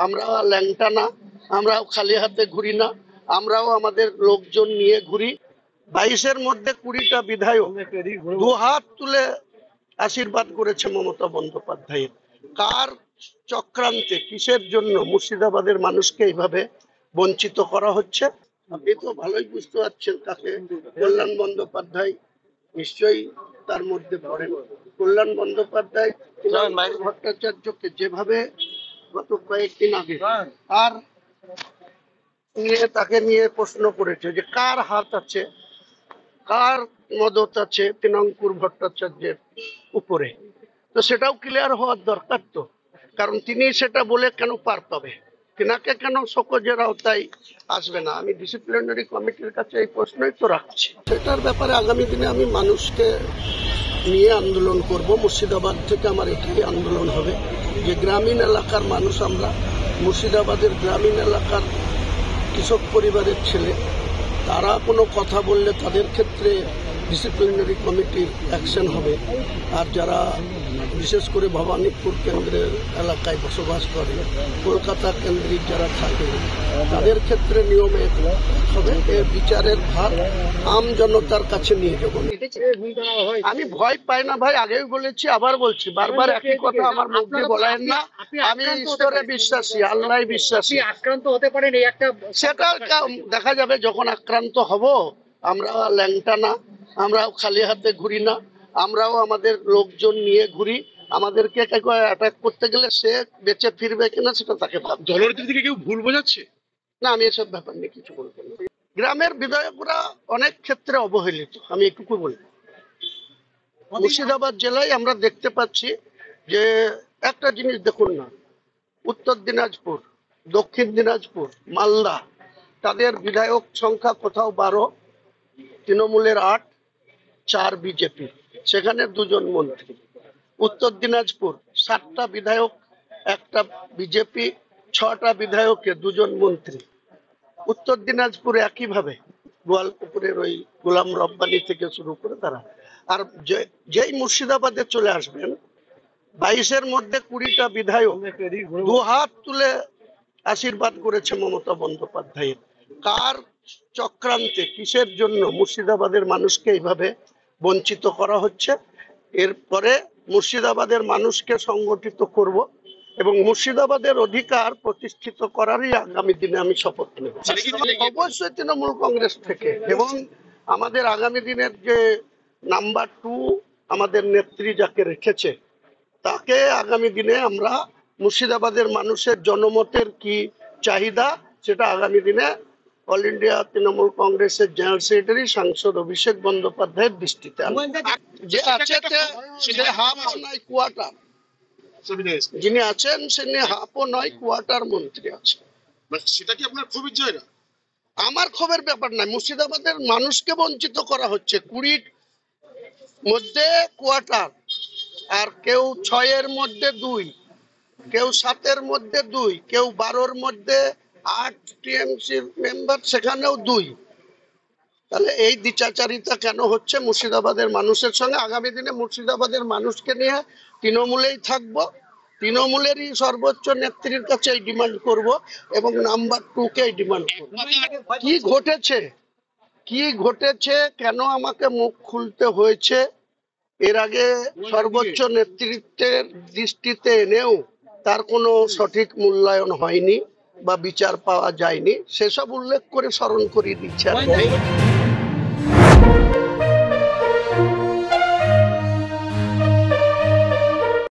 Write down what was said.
আমরাও ল্যাংটা না, আমরাও খালি হাতে ঘুরি না, আমরাও আমাদের লোকজন নিয়ে ঘুরি। 22-এর মধ্যে 20টা বিধায়ক দু হাত তুলে আশীর্বাদ করেছে মমতা বন্দ্যোপাধ্যায়ের। কার চক্রান্তে, কিসের জন্য মুর্শিদাবাদের মানুষকে এইভাবে বঞ্চিত করা হচ্ছে? আপনি তো ভালোই বুঝতে পারছেন কাকে। কল্যাণ বন্দ্যোপাধ্যায় নিশ্চয়ই তার মধ্যে পড়েন। কল্যাণ বন্দ্যোপাধ্যায় ভট্টাচার্যকে যেভাবে গত কয়েকদিন আগে তাকে নিয়ে প্রশ্ন করেছে যে কার হাত আছে, কার মদত আছে তৃণাঙ্কুর ভট্টাচার্যের উপরে, তো সেটাও ক্লিয়ার হওয়ার দরকার। তো কারণ তিনি সেটা বলে কেন পার পাবে, তিনাকে কেন শোকজের আওতায় আসবে না? আমি ডিসিপ্লিনারি কমিটির কাছে এই প্রশ্নই তো রাখছি। সেটার ব্যাপারে আগামী দিনে আমি মানুষকে নিয়ে আন্দোলন করব। মুর্শিদাবাদ থেকে আমার এটাই আন্দোলন হবে যে গ্রামীণ এলাকার মানুষ, আমরা মুর্শিদাবাদের গ্রামীণ এলাকার কৃষক পরিবারের ছেলে, তারা কোনো কথা বললে তাদের ক্ষেত্রে ডিসিপ্লিনারি কমিটির অ্যাকশন হবে। আর যারা বিশেষ করে ভবানীপুর কেন্দ্রের এলাকায় বসবাস করে, কলকাতা কেন্দ্রিক যারা থাকে, তাদের ক্ষেত্রে নিয়মে হবে। এর বিচারের ভার আম জনতার কাছে নিয়ে যাব। আমি ভয় পাই না ভাই, আগেও বলেছি, আবার বলছি, বারবার একই কথা আমার মুখে বলেন না। আমি ঈশ্বরে বিশ্বাসী, আল্লাহ বিশ্বাসী। আক্রান্ত হতে পারেন এই একটা, সেটা দেখা যাবে যখন আক্রান্ত হব। আমরা ল্যাংটা না, আমরাও খালি হাতে ঘুরি না, আমরাও আমাদের লোকজন নিয়ে ঘুরি। আমাদেরকে অ্যাটাক করতে গেলে সে বেঁচে ফিরবে কিনা সেটা তাকে ভাবতে। দলের দিকে কেউ ভুল বোঝাচ্ছে না, আমি এসব ব্যাপার নিয়ে কিছু বলবো না। গ্রামের বিধায়করা অনেক ক্ষেত্রে অবহেলিত, আমি একটু বলবো। মুর্শিদাবাদ জেলায় আমরা দেখতে পাচ্ছি যে একটা জিনিস দেখুন না, উত্তর দিনাজপুর, দক্ষিণ দিনাজপুর, মালদা, তাদের বিধায়ক সংখ্যা কোথাও 12, তৃণমূলের 8, 4 বিজেপি, সেখানে 2 জন মন্ত্রী। উত্তর দিনাজপুর 7টা বিধায়ক, 1টা বিজেপি, 6টা বিধায়কে 2 জন মন্ত্রী। উত্তর দিনাজপুরে একইভাবে গোয়ালপুকুরের ওই গোলাম রব্বানি থেকে শুরু করে তারা। আর যেই মুর্শিদাবাদে চলে আসবেন, 22-এর মধ্যে 20টা বিধায়ক 2 হাত তুলে আশীর্বাদ করেছে মমতা বন্দ্যোপাধ্যায়ের। কার চক্রান্তে, কিসের জন্য মুর্শিদাবাদের মানুষকে এইভাবে বঞ্চিত করা হচ্ছে? এরপরে মুর্শিদাবাদের মানুষকে সংগঠিত করব এবং মুর্শিদাবাদের অধিকার প্রতিষ্ঠিত করারই আগামী দিনে আমি শপথ নেব, অবশ্যই তৃণমূল কংগ্রেস থেকে। এবং আমাদের আগামী দিনের যে নাম্বার 2 আমাদের নেত্রী যাকে রেখেছে, তাকে আগামী দিনে আমরা মুর্শিদাবাদের মানুষের জনমতের কি চাহিদা, সেটা আগামী দিনে অল ইন্ডিয়া তৃণমূল কংগ্রেসের জেনারেল সেক্রেটারি সাংসদ অভিষেক বন্দ্যোপাধ্যায়ের দৃষ্টিতে যে আছে, সে হাফও নয় কোয়ার্টার, যিনি আছেন তিনি হাফও নয় কোয়ার্টার মন্ত্রী আছে। সেটা কি আপনার ক্ষোভের জায়গা? আমার ক্ষোভের ব্যাপার নয়, মুর্শিদাবাদের মানুষকে বঞ্চিত করা হচ্ছে। 20 মধ্যে কোয়ার্টার, আর কেউ 6-এর মধ্যে 2, কেউ 7-এর মধ্যে 2, কেউ 12-এর মধ্যে 8 টিএমসি মেম্বার, সেখানেও 2। তাহলে এই দ্বিচাচারিতা কেন হচ্ছে মুর্শিদাবাদের মানুষের সঙ্গে? আগামী দিনে মুর্শিদাবাদের মানুষকে নিয়ে তৃণমূলেই থাকবো, তৃণমূলেরই সর্বোচ্চ নেত্রীর কাছে ডিমান্ড করব এবং নাম্বার 2কে ডিমান্ড করব। কি ঘটেছে, কেন আমাকে মুখ খুলতে হয়েছে, এর আগে সর্বোচ্চ নেতৃত্বের দৃষ্টিতে এনেও তার কোনো সঠিক মূল্যায়ন হয়নি বা বিচার পাওয়া যায়নি, সেসব উল্লেখ করে স্মরণ করিয়ে দিচ্ছে।